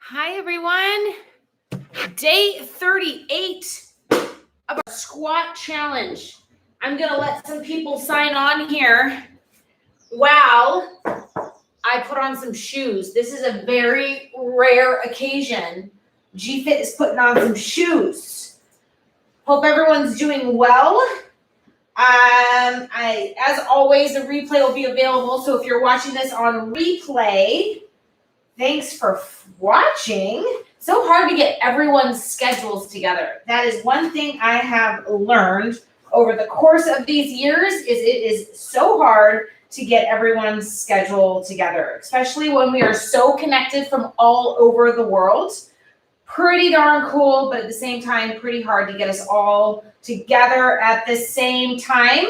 Hi, everyone. Day 38 of our squat challenge. I'm going to let some people sign on here while I put on some shoes. This is a very rare occasion. G-Fit is putting on some shoes. Hope everyone's doing well. As always, the replay will be available. So if you're watching this on replay, thanks for watching. So hard to get everyone's schedules together. That is one thing I have learned over the course of these years is it is so hard to get everyone's schedule together, especially when we are so connected from all over the world. Pretty darn cool, but at the same time, pretty hard to get us all together at the same time.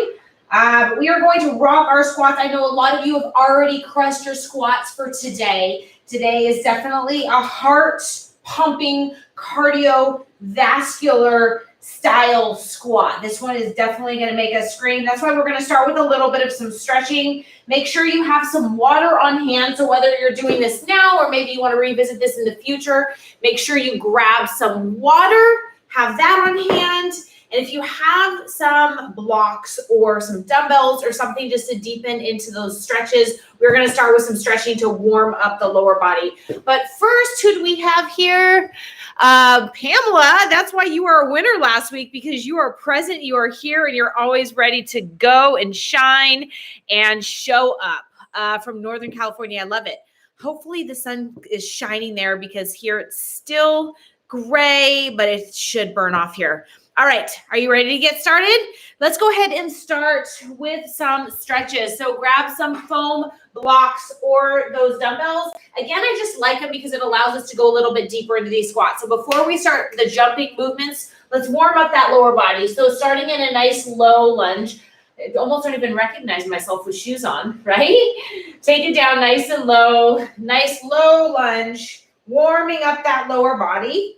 We are going to rock our squats. I know a lot of you have already crushed your squats for today. Today is definitely a heart-pumping, cardiovascular style squat. This one is definitely going to make us scream. That's why we're going to start with a little bit of some stretching. Make sure you have some water on hand. So whether you're doing this now or maybe you want to revisit this in the future, make sure you grab some water, have that on hand. And if you have some blocks or some dumbbells or something just to deepen into those stretches, we're going to start with some stretching to warm up the lower body. But first, who do we have here? Pamela, that's why you were a winner last week, because you are present, you are here, and you're always ready to go and shine and show up from Northern California. I love it. Hopefully the sun is shining there, because here it's still gray, but it should burn off here. All right, are you ready to get started? Let's go ahead and start with some stretches. So grab some foam blocks or those dumbbells. Again, I just like them because it allows us to go a little bit deeper into these squats. So before we start the jumping movements, let's warm up that lower body. So starting in a nice low lunge. I almost don't even recognize myself with shoes on, right? Take it down nice and low, nice low lunge, warming up that lower body.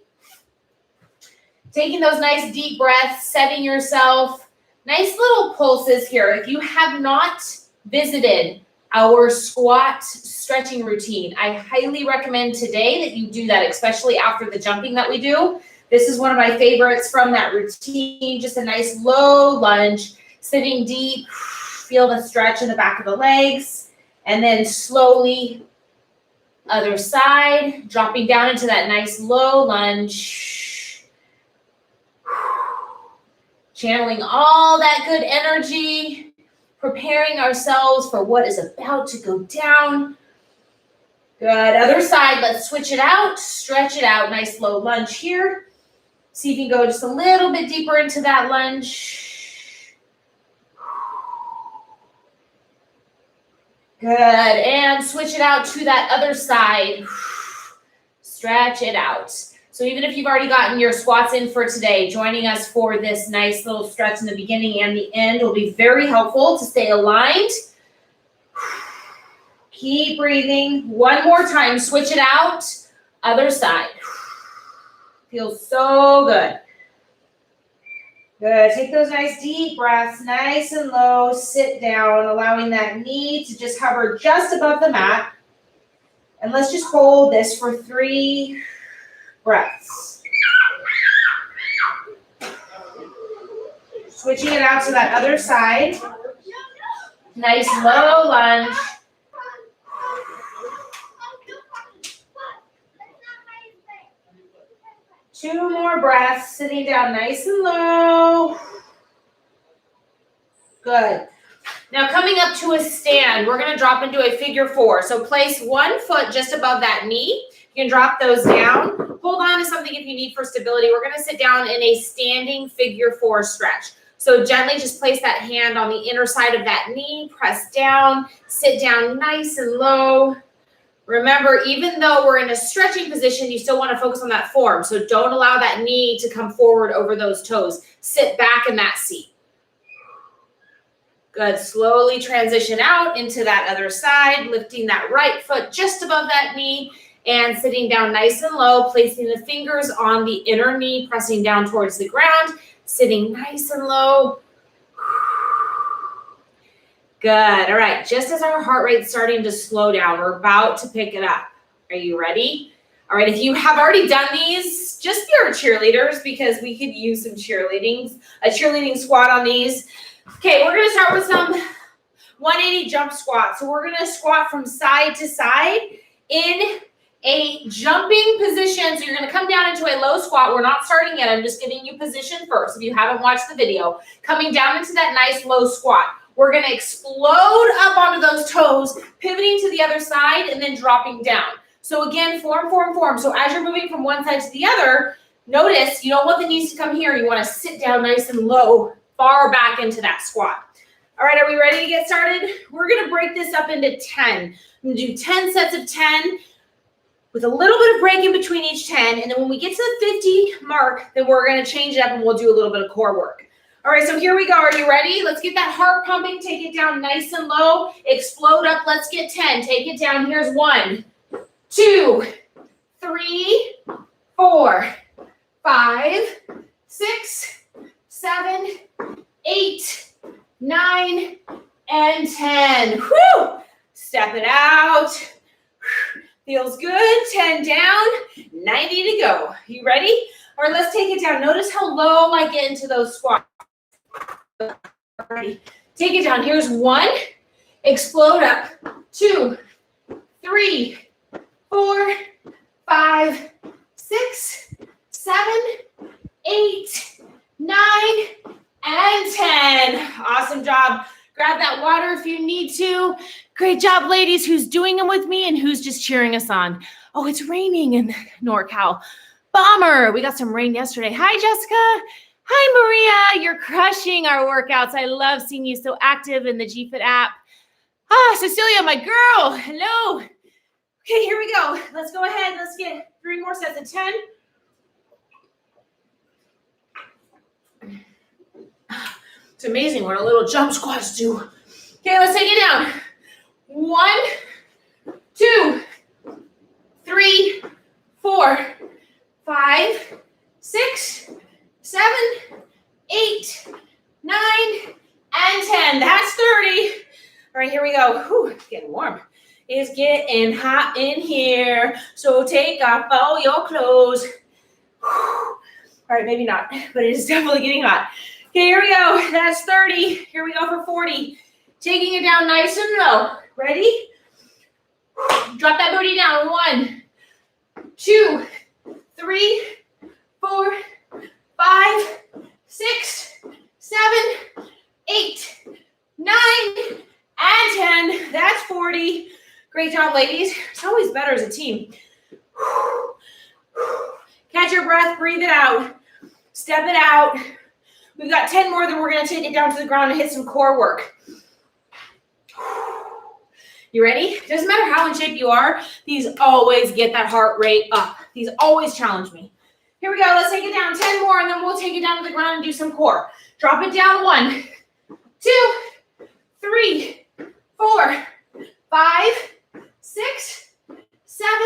Taking those nice deep breaths, setting yourself. Nice little pulses here. If you have not visited our squat stretching routine, I highly recommend today that you do that, especially after the jumping that we do. This is one of my favorites from that routine. Just a nice low lunge, sitting deep. Feel the stretch in the back of the legs. And then slowly, other side, dropping down into that nice low lunge. Channeling all that good energy, preparing ourselves for what is about to go down. Good. Other side, let's switch it out, stretch it out. Nice low lunge here. See if you can go just a little bit deeper into that lunge. Good. And switch it out to that other side. Stretch it out. So even if you've already gotten your squats in for today, joining us for this nice little stretch in the beginning and the end will be very helpful to stay aligned. Keep breathing. One more time. Switch it out. Other side. Feels so good. Good. Take those nice deep breaths, nice and low. Sit down, allowing that knee to just hover just above the mat. And let's just hold this for 3 breaths. Switching it out to that other side. Nice low lunge. Two more breaths, sitting down nice and low. Good. Now coming up to a stand, we're going to drop into a figure 4. So place one foot just above that knee. You can drop those down. Hold on to something if you need for stability. We're going to sit down in a standing figure 4 stretch. So gently just place that hand on the inner side of that knee, press down, sit down nice and low. Remember, even though we're in a stretching position, you still want to focus on that form. So don't allow that knee to come forward over those toes. Sit back in that seat. Good. Slowly transition out into that other side, lifting that right foot just above that knee and sitting down nice and low, placing the fingers on the inner knee, pressing down towards the ground, sitting nice and low. Good. All right. Just as our heart rate's starting to slow down, we're about to pick it up. Are you ready? All right, if you have already done these, just be our cheerleaders because we could use some a cheerleading squat on these. Okay, we're gonna start with some 180 jump squat. So we're gonna squat from side to side in a jumping position. So you're gonna come down into a low squat. We're not starting yet, I'm just giving you position first. If you haven't watched the video, coming down into that nice low squat. We're gonna explode up onto those toes, pivoting to the other side and then dropping down. So again, form. So as you're moving from one side to the other, notice you don't want the knees to come here. You want to sit down nice and low, far back into that squat. All right, are we ready to get started? We're going to break this up into 10. I'm going to do 10 sets of 10 with a little bit of break in between each 10. And then when we get to the 50 mark, then we're going to change it up and we'll do a little bit of core work. All right, so here we go. Are you ready? Let's get that heart pumping. Take it down nice and low. Explode up. Let's get 10. Take it down. Here's 1, 2, 3, 4, 5, 6, 7, 8, 9, and 10. Whew! Step it out. Feels good. 10 down, 90 to go. You ready? All right, let's take it down. Notice how low I get into those squats. Ready? Take it down. Here's 1. Explode up. 2, 3, 4, 5, 6, 7, 8, 9, and 10. Awesome job. Grab that water if you need to. Great job, ladies. Who's doing them with me and who's just cheering us on? Oh, it's raining in NorCal. Bummer. We got some rain yesterday. Hi, Jessica. Hi, Maria. You're crushing our workouts. I love seeing you so active in the GFit app. Cecilia, my girl. Hello. Okay, here we go. Let's go ahead. Let's get 3 more sets of 10. It's amazing what a little jump squats do. Okay, let's take it down. 1, 2, 3, 4, 5, 6, 7, 8, 9, and 10. That's 30. All right, here we go. Whew, it's getting warm. It's getting hot in here. So take off all your clothes. Whew. All right, maybe not, but it is definitely getting hot. Okay, here we go. That's 30. Here we go for 40. Taking it down nice and low. Ready? Drop that booty down. 1, 2, 3, 4, 5, 6, 7, 8, 9, and 10. That's 40. Great job, ladies. It's always better as a team. Catch your breath. Breathe it out. Step it out. We've got 10 more, then we're going to take it down to the ground and hit some core work. You ready? Doesn't matter how in shape you are, these always get that heart rate up. These always challenge me. Here we go. Let's take it down 10 more, and then we'll take it down to the ground and do some core. Drop it down. 1, 2, 3, 4, 5, 6, 7,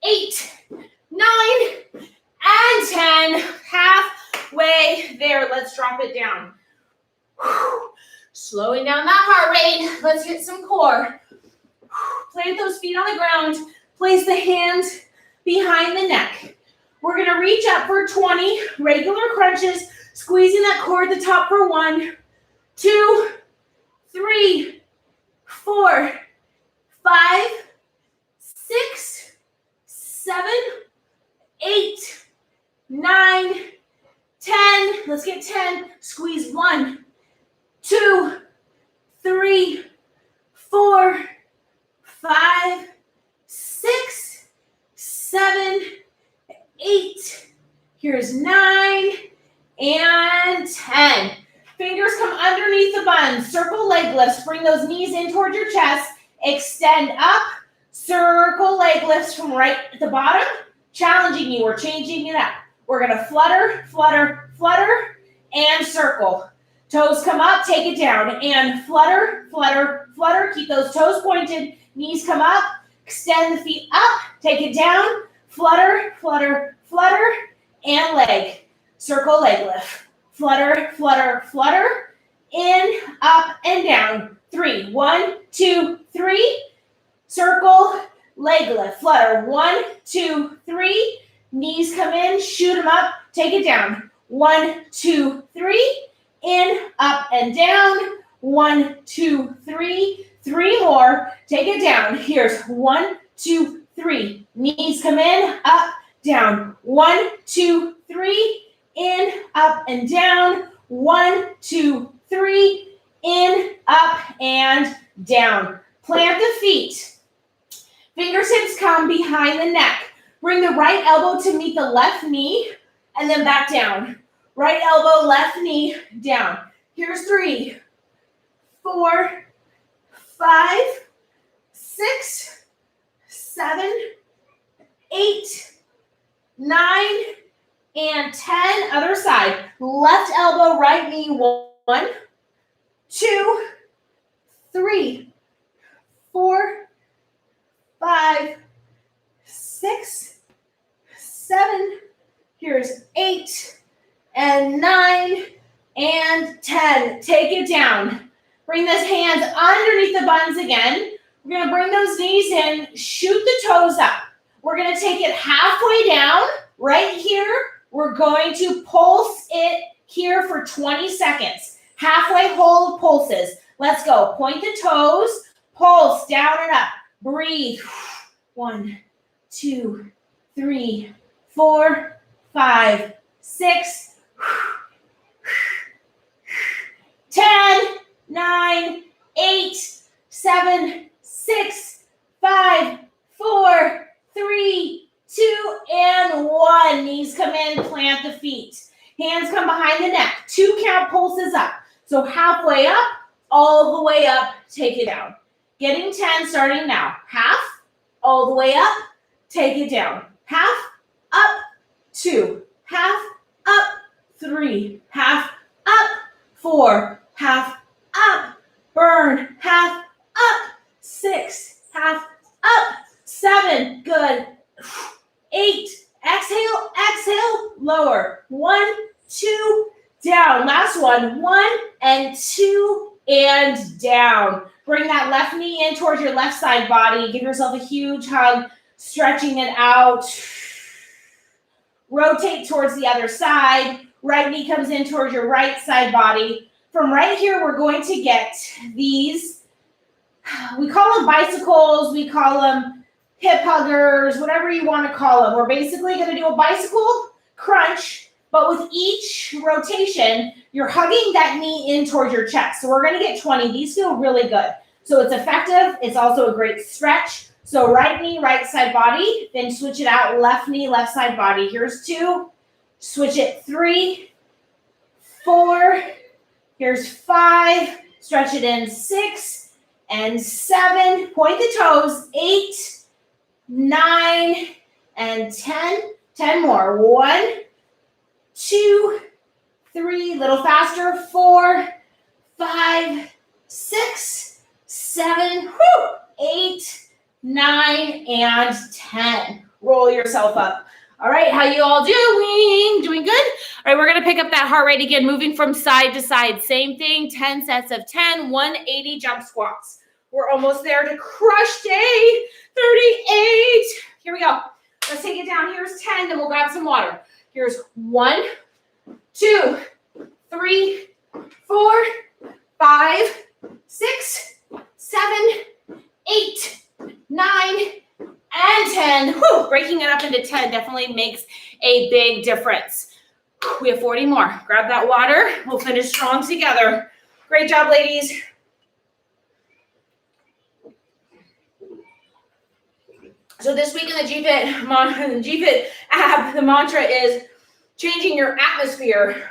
8, 9, and 10. Halfway there. Let's drop it down. Whew. Slowing down that heart rate. Let's hit some core. Plant those feet on the ground. Place the hands behind the neck. We're going to reach up for 20 regular crunches, squeezing that core at the top for 1, 2, 3, 4, 5, 6, 7, 8, 9, 10. Let's get 10. Squeeze 1, 2, 3, 4, 5, 6, 7, 8. Here's 9 and 10. Fingers come underneath the buns. Circle leg lifts. Bring those knees in towards your chest. Extend up. Circle leg lifts from right at the bottom. Challenging you. We're changing it up. We're going to flutter, flutter, flutter, and circle. Toes come up, take it down, and flutter, flutter, flutter. Keep those toes pointed. Knees come up, extend the feet up, take it down, flutter, flutter, flutter, and leg. Circle leg lift. Flutter, flutter, flutter, in, up, and down. 3, 1, 2, 3. Circle, leg lift, flutter. 1, 2, 3. Knees come in, shoot them up, take it down. 1, 2, 3. In, up, and down. 1, 2, 3. 3 more. Take it down. Here's 1, 2, 3. Knees come in, up, down. 1, 2, 3. In, up, and down. 1, 2, 3. In, up, and down. Plant the feet. Fingertips come behind the neck. Bring the right elbow to meet the left knee, and then back down. Right elbow, left knee, down. Here's 3, 4, 5, 6, 7, 8, 9, and 10. Other side. Left elbow, right knee, 1, 2, 3, 4, 5, 6, 7. Here's 8 and 9 and 10. Take it down. Bring those hands underneath the buns again. We're going to bring those knees in, shoot the toes up. We're going to take it halfway down right here. We're going to pulse it here for 20 seconds. Halfway hold pulses. Let's go. Point the toes, pulse down and up. Breathe. 1, 2, 3, 4, 5, 6, 10, 9, 8, 7, 6, 5, 4, 3, 2, and 1. Knees come in, plant the feet. Hands come behind the neck. 2 count pulses up. So halfway up, all the way up, take it down. Getting 10 starting now. Half, all the way up, take it down. Half, up, 2. Half, up, 3. Half, up, 4. Half, up, burn. Half, up, 6. Half, up, 7. Good. 8. Exhale, exhale, lower. 1, 2, down. Last one. 1 and 2 and down. Bring that left knee in towards your left side body. Give yourself a huge hug, stretching it out. Rotate towards the other side. Right knee comes in towards your right side body. From right here, we're going to get these, we call them bicycles, we call them hip huggers, whatever you want to call them. We're basically going to do a bicycle crunch, but with each rotation, you're hugging that knee in towards your chest. So we're going to get 20. These feel really good. So it's effective. It's also a great stretch. So right knee, right side body, then switch it out. Left knee, left side body. Here's 2. Switch it. 3, 4. Here's 5. Stretch it in. 6 and 7. Point the toes. 8, 9, and 10. 10 more. 1, 2, 3. Little faster. 4, 5, 6, 7, 8, 9, and 10. Roll yourself up. All right, how you all doing? Doing good? All right, we're going to pick up that heart rate again, moving from side to side. Same thing, 10 sets of 10, 180 jump squats. We're almost there to crush day 38. Here we go. Let's take it down. Here's 10, then we'll grab some water. Here's 1, 2, 3, 4, 5, 6, 7, 8, 9, and 10. Whew, breaking it up into 10 definitely makes a big difference. We have 40 more. Grab that water. We'll finish strong together. Great job, ladies. So this week in the GFit app, the mantra is changing your atmosphere.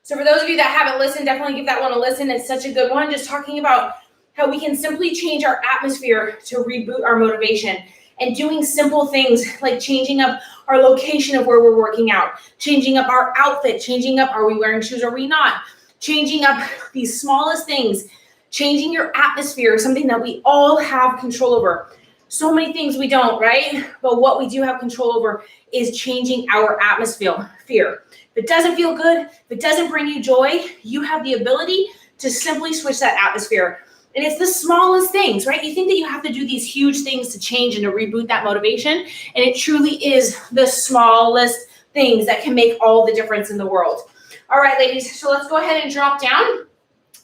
So for those of you that haven't listened, definitely give that one a listen. It's such a good one. Just talking about how we can simply change our atmosphere to reboot our motivation, and doing simple things like changing up our location of where we're working out, changing up our outfit, changing up, are we wearing shoes, are we not? Changing up these smallest things, changing your atmosphere, something that we all have control over. So many things we don't, right? But what we do have control over is changing our atmosphere. If it doesn't feel good, if it doesn't bring you joy, you have the ability to simply switch that atmosphere. And it's the smallest things, right? You think that you have to do these huge things to change and to reboot that motivation, and it truly is the smallest things that can make all the difference in the world. All right, ladies, so let's go ahead and drop down.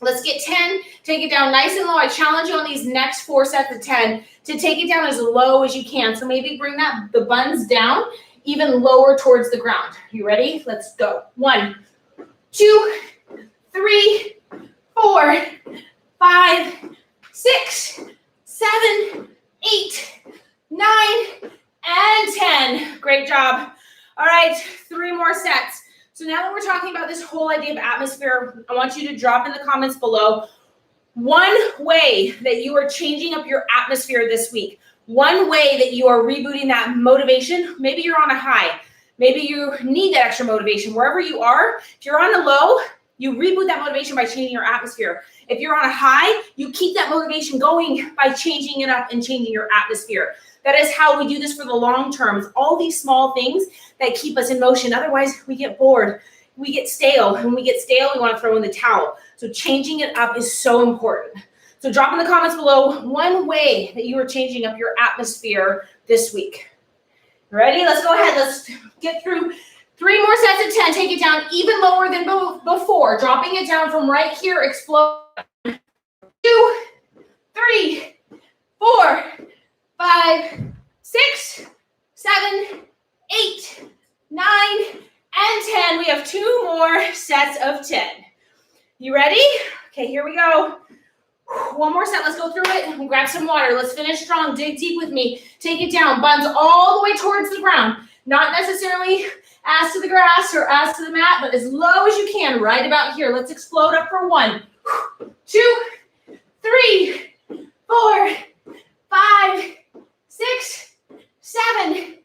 Let's get 10, take it down nice and low. I challenge you on these next 4 sets of 10 to take it down as low as you can. So maybe bring the buns down even lower towards the ground. You ready? Let's go. 1, 2, 3, 4, 5, 6, 7, 8, 9, and 10. Great job. All right, 3 more sets. So now that we're talking about this whole idea of atmosphere, I want you to drop in the comments below one way that you are changing up your atmosphere this week. One way that you are rebooting that motivation. Maybe you're on a high. Maybe you need that extra motivation. Wherever you are, if you're on a low, you reboot that motivation by changing your atmosphere. If you're on a high, you keep that motivation going by changing it up and changing your atmosphere. That is how we do this for the long term. It's all these small things that keep us in motion. Otherwise, we get bored. We get stale. When we get stale, we want to throw in the towel. So changing it up is so important. So drop in the comments below one way that you are changing up your atmosphere this week. Ready? Let's go ahead. Let's get through 3 more sets of 10. Take it down even lower than before. Dropping it down from right here. Explode. 2, 3, 4, 5, 6, 7, 8, 9, and 10. We have 2 more sets of 10. You ready? Okay, here we go. 1 more set. Let's go through it. We'll grab some water. Let's finish strong. Dig deep with me. Take it down. Buns all the way towards the ground. Not necessarily ass to the grass or ass to the mat, but as low as you can, right about here. Let's explode up for 1, 2, 3, 4, 5, 6, 7,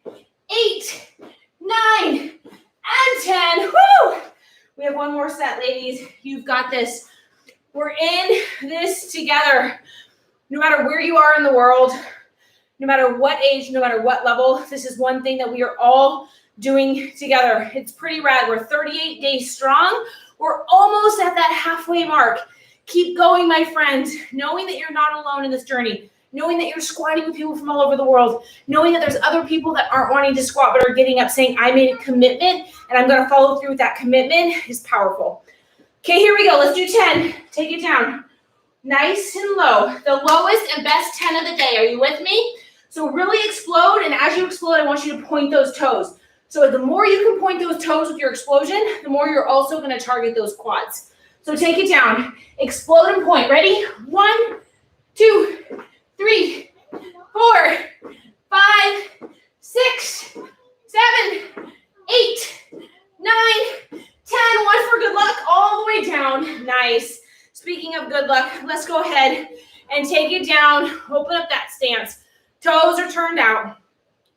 8, 9, and 10. Woo! We have 1 more set, ladies. You've got this. We're in this together. No matter where you are in the world, no matter what age, no matter what level, this is one thing that we are all doing together. It's pretty rad. We're 38 days strong. We're almost at that halfway mark. Keep going, my friends, knowing that you're not alone in this journey, knowing that you're squatting with people from all over the world, knowing that there's other people that aren't wanting to squat but are getting up saying, I made a commitment and I'm going to follow through with that commitment is powerful. Okay, here we go. Let's do 10. Take it down. Nice and low. The lowest and best 10 of the day. Are you with me? So really explode, and as you explode, I want you to point those toes. So the more you can point those toes with your explosion, the more you're also going to target those quads. So take it down. Explode and point. Ready? 1, 2, 3, 4, 5, 6, 7, 8, 9, 10. 1 for good luck all the way down. Nice. Speaking of good luck, let's go ahead and take it down. Open up that stance. Toes are turned out.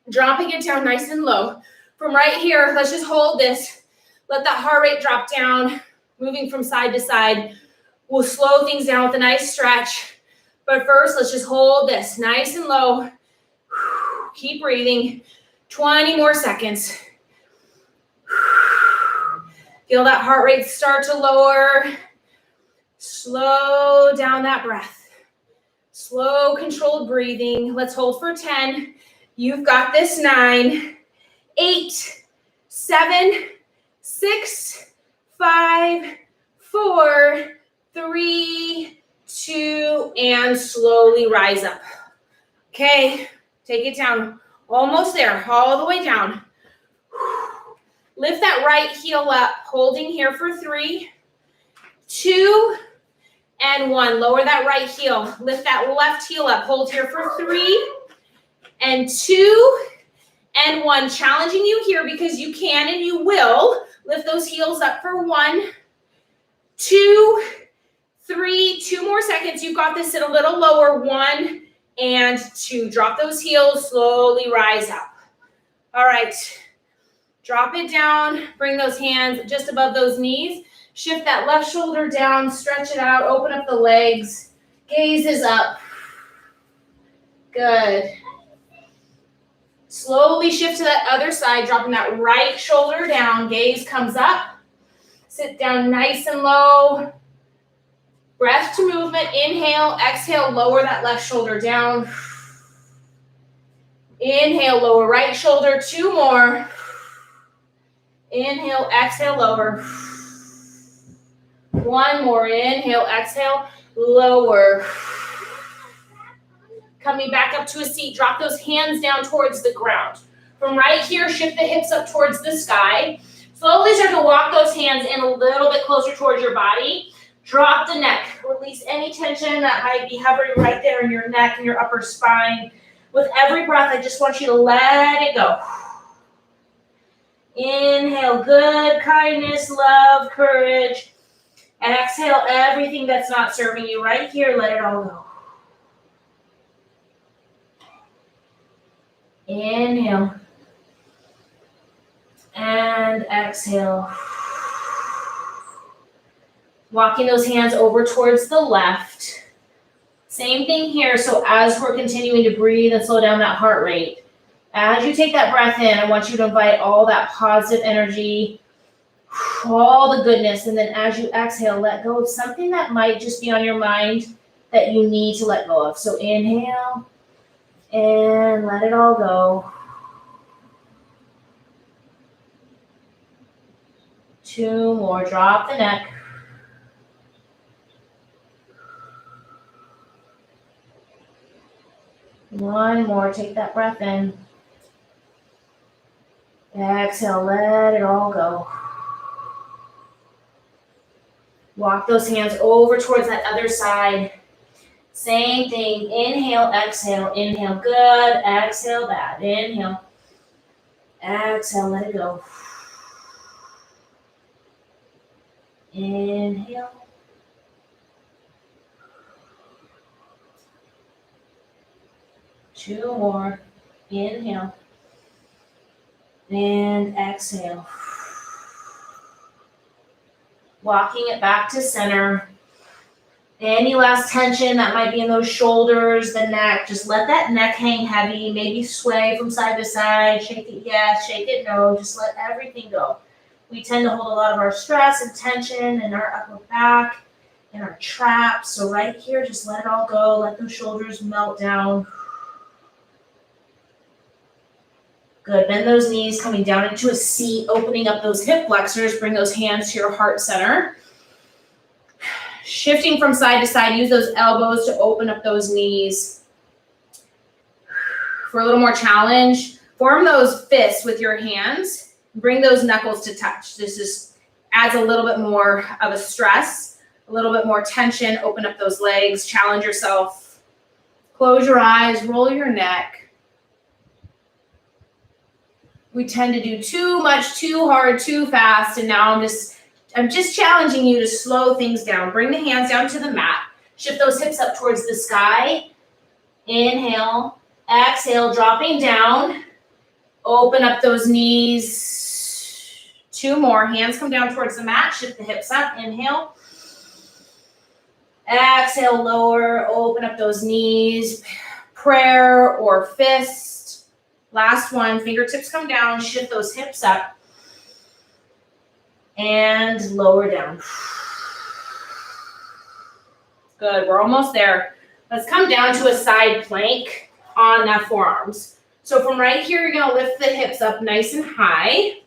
Dropping it down nice and low. From right here, let's just hold this. Let that heart rate drop down. Moving from side to side. We'll slow things down with a nice stretch. But first, let's just hold this nice and low. Keep breathing. 20 more seconds. Feel that heart rate start to lower. Slow down that breath. Slow, controlled breathing. Let's hold for 10. You've got this. 9, 8, 7, 6, 5, 4, 3, 2, and slowly rise up. Okay, take it down. Almost there, all the way down. Lift that right heel up, holding here for 3, 2, and 1. Lower that right heel. Lift that left heel up. Hold here for 3, and 2, and 1. Challenging you here because you can and you will. Lift those heels up for 1, 2, 3. 2 more seconds. You've got this. Sit a little lower. 1 and 2. Drop those heels. Slowly rise up. All right. Drop it down. Bring those hands just above those knees. Shift that left shoulder down. Stretch it out. Open up the legs. Gaze is up. Good. Slowly shift to that other side. Dropping that right shoulder down. Gaze comes up. Sit down nice and low. Breath to movement. Inhale, exhale, lower that left shoulder down. Inhale, lower right shoulder. 2 more. Inhale, exhale, lower. 1 more. Inhale, exhale, lower. Coming back up to a seat. Drop those hands down towards the ground. From right here, shift the hips up towards the sky. Slowly start to walk those hands in a little bit closer towards your body. Drop the neck. Release any tension that might be hovering right there in your neck and your upper spine. With every breath, I just want you to let it go. Inhale, good, kindness, love, courage. And exhale everything that's not serving you right here. Let it all go. Inhale. And exhale. Walking those hands over towards the left. Same thing here. So as we're continuing to breathe and slow down that heart rate, as you take that breath in, I want you to invite all that positive energy, all the goodness, and then as you exhale, let go of something that might just be on your mind that you need to let go of. So inhale and let it all go. 2 more. Drop the neck. One more. Take that breath in. Exhale. Let it all go. Walk those hands over towards that other side. Same thing. Inhale, exhale. Inhale, good. Exhale, bad. Inhale. Exhale, let it go. Inhale. Two more. Inhale. And exhale. Walking it back to center. Any last tension that might be in those shoulders, the neck, just let that neck hang heavy. Maybe sway from side to side. Shake it yes, shake it no. Just let everything go. We tend to hold a lot of our stress and tension in our upper back, in our traps. So right here, just let it all go. Let those shoulders melt down. Good. Bend those knees, coming down into a seat, opening up those hip flexors. Bring those hands to your heart center. Shifting from side to side, use those elbows to open up those knees. For a little more challenge, form those fists with your hands. Bring those knuckles to touch. This just adds a little bit more of a stress, a little bit more tension. Open up those legs, challenge yourself. Close your eyes, roll your neck. We tend to do too much, too hard, too fast, and now I'm just challenging you to slow things down. Bring the hands down to the mat. Shift those hips up towards the sky. Inhale, exhale, dropping down. Open up those knees. 2 more. Hands come down towards the mat. Shift the hips up. Inhale. Exhale, lower. Open up those knees. Prayer or fist. Last one. Fingertips come down. Shift those hips up. And lower down. Good. We're almost there. Let's come down to a side plank on the forearms. So from right here, you're going to lift the hips up nice and high.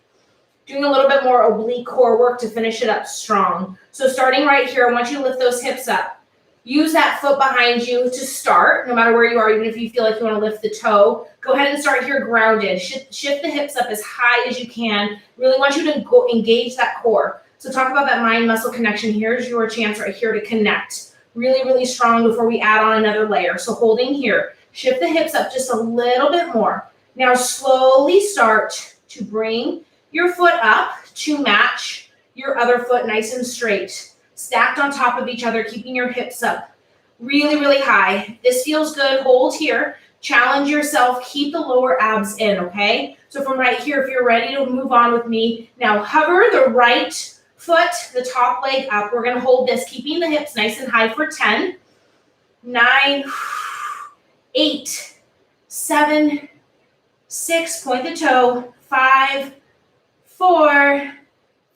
Doing a little bit more oblique core work to finish it up strong. So starting right here, I want you to lift those hips up. Use that foot behind you to start, no matter where you are, even if you feel like you want to lift the toe. Go ahead and start here grounded. Shift the hips up as high as you can. Really want you to go engage that core. So talk about that mind-muscle connection. Here's your chance right here to connect. Really, really strong before we add on another layer. So holding here. Shift the hips up just a little bit more. Now slowly start to bring your foot up to match your other foot nice and straight. Stacked on top of each other, keeping your hips up really, really high. This feels good. Hold here. Challenge yourself. Keep the lower abs in, okay? So from right here, if you're ready to move on with me, now hover the right foot, the top leg up. We're going to hold this, keeping the hips nice and high for 10, 9, 8, 7, 6, point the toe, 5, 4,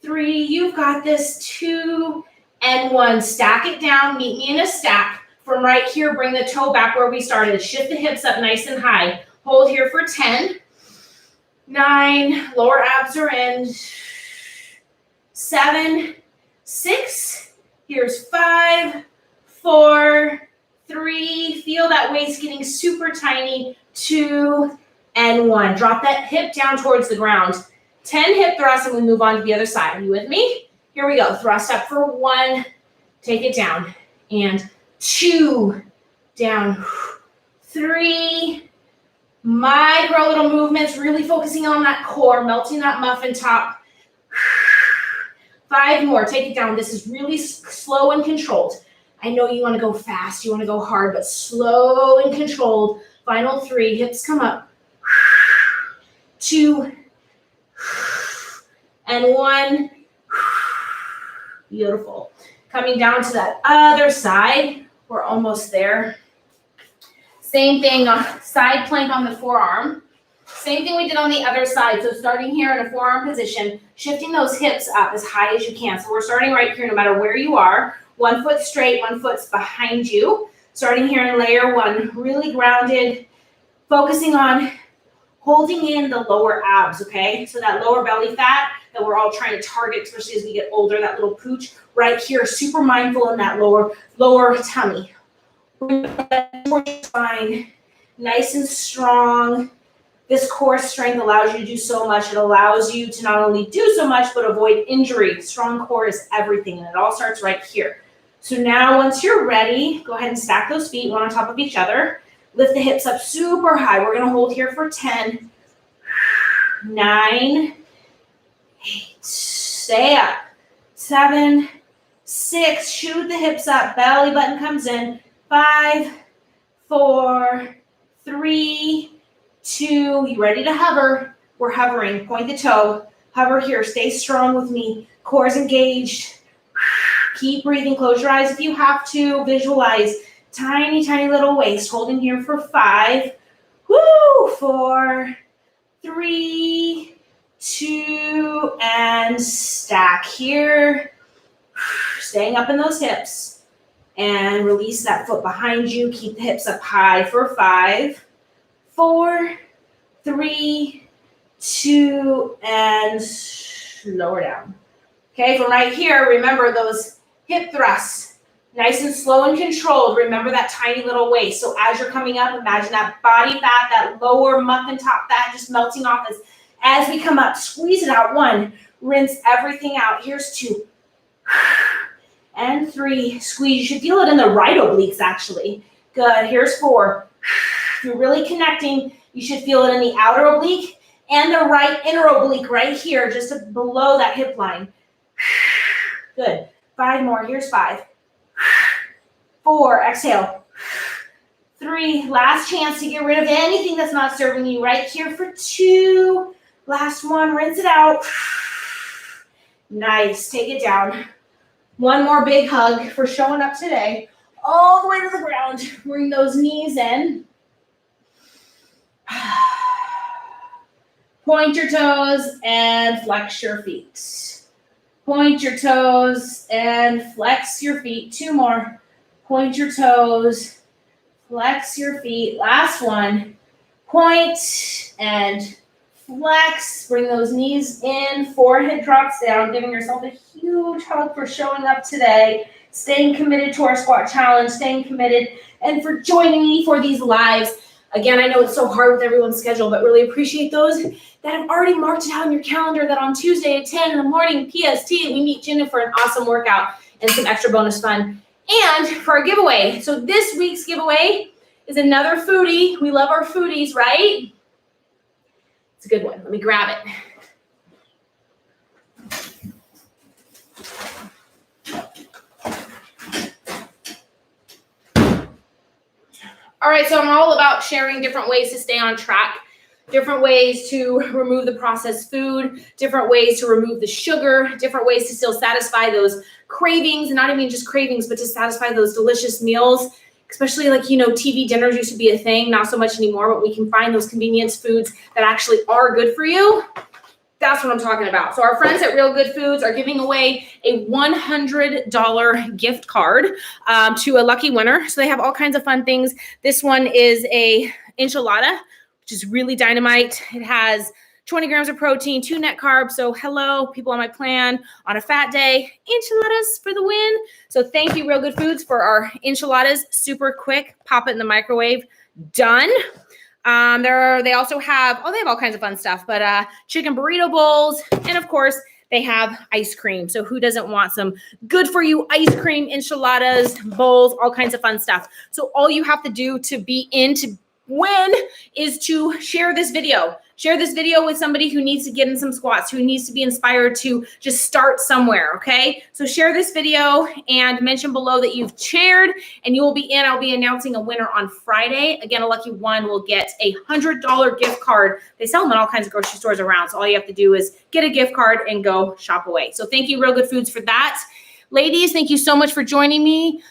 3, you've got this, 2, and 1. Stack it down, meet me in a stack. From right here, bring the toe back where we started. Shift the hips up nice and high. Hold here for 10, 9, lower abs are in, 7, 6, here's 5, 4, 3, feel that waist getting super tiny, 2, and 1. Drop that hip down towards the ground. 10 hip thrusts, and we move on to the other side. Are you with me? Here we go. Thrust up for 1, take it down, and 2, down, 3, micro little movements, really focusing on that core, melting that muffin top. 5 more, take it down. This is really slow and controlled. I know you want to go fast, you want to go hard, but slow and controlled. Final 3, hips come up. 2, and 1. Beautiful. Coming down to that other side. We're almost there. Same thing, side plank on the forearm. Same thing we did on the other side. So starting here in a forearm position, shifting those hips up as high as you can. So we're starting right here no matter where you are. 1 foot straight, 1 foot's behind you. Starting here in layer 1, really grounded, focusing on holding in the lower abs, okay? So that lower belly fat that we're all trying to target, especially as we get older, that little pooch right here, super mindful in that lower tummy. Spine, nice and strong. This core strength allows you to do so much. It allows you to not only do so much, but avoid injury. Strong core is everything, and it all starts right here. So now once you're ready, go ahead and stack those feet one on top of each other. Lift the hips up super high. We're gonna hold here for 10, 9, 8, stay up, 7, 6, shoot the hips up, belly button comes in, 5, 4, 3, 2, you ready to hover? We're hovering, point the toe, hover here, stay strong with me, core's engaged, keep breathing, close your eyes if you have to, visualize, tiny, tiny little waist, holding here for 5, 4, 3, 2, and stack here, staying up in those hips, and release that foot behind you, keep the hips up high for 5, 4, 3, 2, and lower down. Okay, from right here, remember those hip thrusts, nice and slow and controlled. Remember that tiny little waist. So as you're coming up, imagine that body fat, that lower muffin top fat just melting off as we come up. Squeeze it out. 1, rinse everything out. Here's 2. And 3, squeeze. You should feel it in the right obliques, actually. Good. Here's 4. If you're really connecting, you should feel it in the outer oblique and the right inner oblique right here, just below that hip line. Good. 5 more. Here's 5. 4, exhale. 3, last chance to get rid of anything that's not serving you right here for 2. Last one, rinse it out. Nice. Take it down. 1 more big hug for showing up today. All the way to the ground. Bring those knees in. Point your toes and flex your feet. Point your toes and flex your feet. 2 more. Point your toes, flex your feet. Last one. Point and flex. Bring those knees in. Forehead drops down. Giving yourself a huge hug for showing up today. Staying committed to our squat challenge. Staying committed. And for joining me for these lives. Again, I know it's so hard with everyone's schedule, but really appreciate those that have already marked it out in your calendar that on Tuesday at 10 in the morning PST, we meet Gina for an awesome workout and some extra bonus fun. And for our giveaway. So this week's giveaway is another foodie. We love our foodies, right? It's a good one. Let me grab it. All right, so I'm all about sharing different ways to stay on track, different ways to remove the processed food, different ways to remove the sugar, different ways to still satisfy those cravings, and not even just cravings, but to satisfy those delicious meals, especially like, TV dinners used to be a thing, not so much anymore, but we can find those convenience foods that actually are good for you. That's what I'm talking about. So our friends at Real Good Foods are giving away a $100 gift card to a lucky winner. So they have all kinds of fun things. This one is a enchilada, which is really dynamite. It has 20 grams of protein, 2 net carbs. So hello, people on my plan on a fat day, enchiladas for the win. So thank you, Real Good Foods, for our enchiladas. Super quick, pop it in the microwave, done. They also have, they have all kinds of fun stuff, but chicken burrito bowls, and of course, they have ice cream. So who doesn't want some good for you ice cream, enchiladas, bowls, all kinds of fun stuff. So all you have to do to be in to win is to share this video. Share this video with somebody who needs to get in some squats, who needs to be inspired to just start somewhere, okay? So share this video and mention below that you've shared, and you will be in. I'll be announcing a winner on Friday. Again, a lucky one will get a $100 gift card. They sell them in all kinds of grocery stores around, so all you have to do is get a gift card and go shop away. So thank you, Real Good Foods, for that. Ladies, thank you so much for joining me.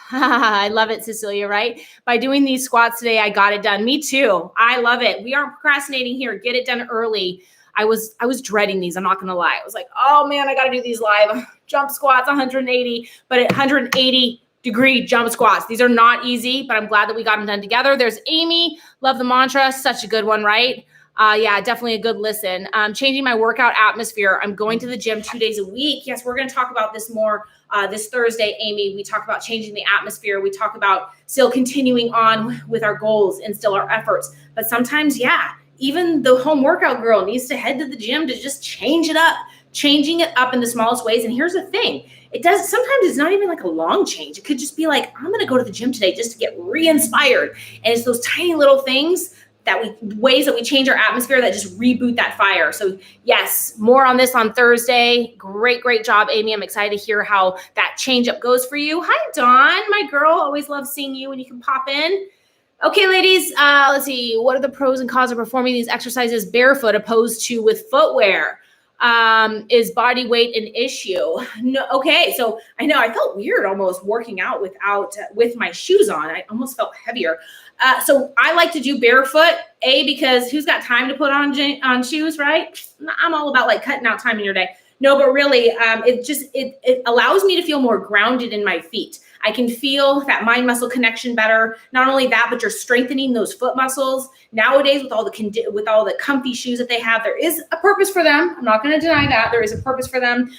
I love it, Cecilia, right? By doing these squats today, I got it done. Me too. I love it. We aren't procrastinating here. Get it done early. I was dreading these. I'm not going to lie. I was like, oh man, I got to do these live jump squats, 180, but at 180-degree jump squats. These are not easy, but I'm glad that we got them done together. There's Amy. Love the mantra. Such a good one, right? Yeah, definitely a good listen. Changing my workout atmosphere. I'm going to the gym 2 days a week. Yes, we're going to talk about this more this Thursday, Amy. We talk about changing the atmosphere. We talk about still continuing on with our goals and still our efforts. But sometimes, yeah, even the home workout girl needs to head to the gym to just change it up, changing it up in the smallest ways. And here's the thing. Sometimes it's not even like a long change. It could just be like, I'm going to go to the gym today just to get re-inspired. And it's those tiny little things ways that we change our atmosphere that just reboot that fire. So yes, more on this on Thursday. Great job, Amy. I'm excited to hear how that change up goes for you. Hi, Dawn, my girl. Always love seeing you when you can pop in. Okay, ladies, let's see. What are the pros and cons of performing these exercises barefoot opposed to with footwear? Is body weight an issue? No. Okay. So I know I felt weird almost working out with my shoes on. I almost felt heavier. So I like to do barefoot, because who's got time to put on shoes, right? I'm all about like cutting out time in your day. No, but really, it allows me to feel more grounded in my feet. I can feel that mind muscle connection better. Not only that, but you're strengthening those foot muscles. Nowadays, with all the comfy shoes that they have, there is a purpose for them. I'm not going to deny that there is a purpose for them.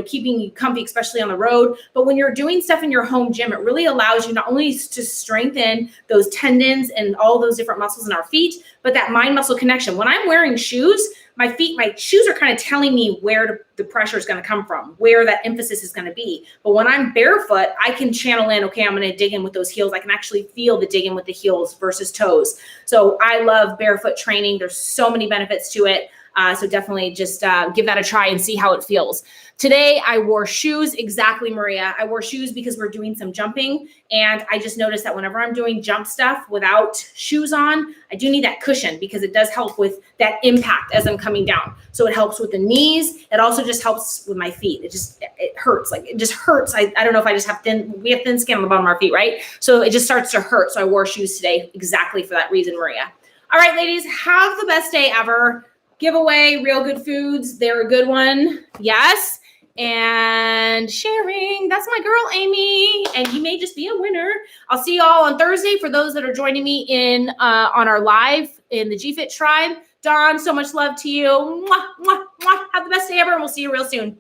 Keeping you comfy, especially on the road. But when you're doing stuff in your home gym, it really allows you not only to strengthen those tendons and all those different muscles in our feet, but that mind muscle connection. When I'm wearing shoes, my shoes are kind of telling me where the pressure is going to come from, where that emphasis is going to be. But when I'm barefoot, I can channel in, okay, I'm going to dig in with those heels. I can actually feel the dig in with the heels versus toes. So I love barefoot training. There's so many benefits to it. So definitely just give that a try and see how it feels. Today, I wore shoes. Exactly, Maria. I wore shoes because we're doing some jumping. And I just noticed that whenever I'm doing jump stuff without shoes on, I do need that cushion because it does help with that impact as I'm coming down. So it helps with the knees. It also just helps with my feet. It hurts. Like it just hurts. I don't know if I just have we have thin skin on the bottom of our feet, right? So it just starts to hurt. So I wore shoes today exactly for that reason, Maria. All right, ladies, have the best day ever. Giveaway, Real Good Foods. They're a good one. Yes. And sharing. That's my girl, Amy. And you may just be a winner. I'll see you all on Thursday for those that are joining me on our live in the GFit tribe. Dawn, so much love to you. Mwah, mwah, mwah. Have the best day ever, and we'll see you real soon.